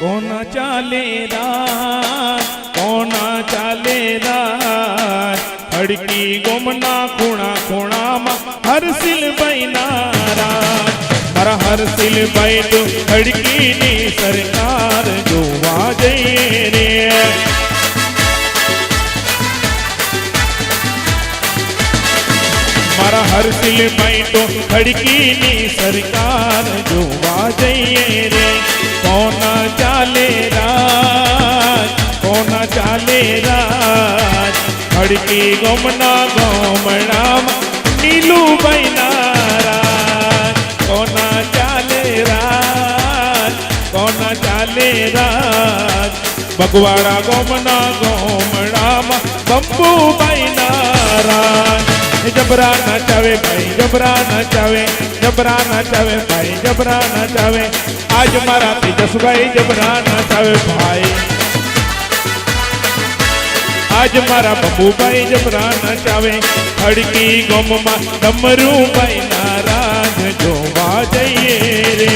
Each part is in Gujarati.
કોના ચાલે રાત, કોના ચાલે રાત, હડકી ગોમના ખૂણા ખૂણામાં હરસિલભાઈ નારાજ. મારા હરસિલભાઈ તો હડકીની સરકાર જોવા જઈએ રે. મારા હરસિલભાઈ તો હડકીની સરકાર જોવા જઈએ રે. કોના ચાલે રાજ, કોના ચાલે રાજ, હડકી ગોમના ગોમડામાં નીલુભાઈ નારાજ. કોના ચાલે રાજ, કોના ચાલે રાજ, બગવાડા ગોમના ગોમડામાં બંબુભાઈ નારાજ. જબરા નચાવે ભાઈ, જબરા નચાવે, જબરા નચાવે ભાઈ, જબરા નચાવે. આજ મારા તેજસભાઈ જબરા નચાવે ભાઈ, આજ મારા બબુભાઈ જબરા નચાવે. હડકી ગોમમાં ડમરુભાઈ નારાજ જોવા જઈએ રે.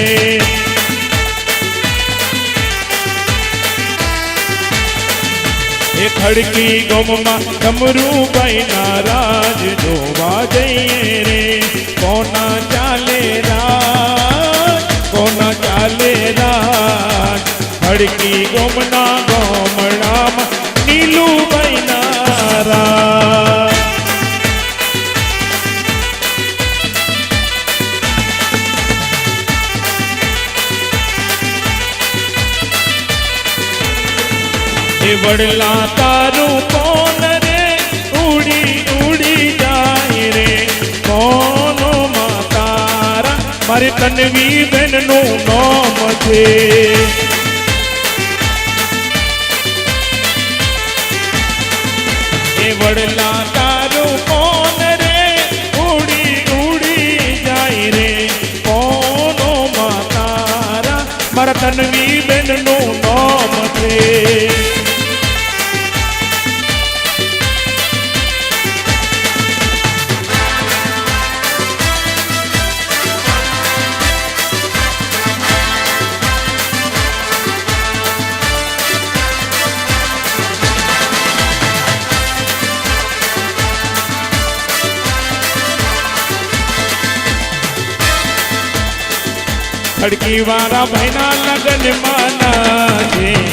એક હડકી ગોમમાં ડમરુભાઈ નારાજ જોવા જઈએ રે. કોના ચાલે રાજ, કોના ચાલે રાજ, હડકી ગોમના ગોમડામાં નીલુભાઈ નારાજ. એ વડલા તારું કોણ રે, ઉડી ઉડી જાય રે. કોનો માં તારા, મારી તન્વી બેનનું નામ છે. એ વડલા તારું કોણ રે, ઉડી ઉડી જાય રે. કોનો માં તારા, મારા તન્વી બેનનું નામ છે. ખડકી વાળા ભાઈના લગ્ન માના છે.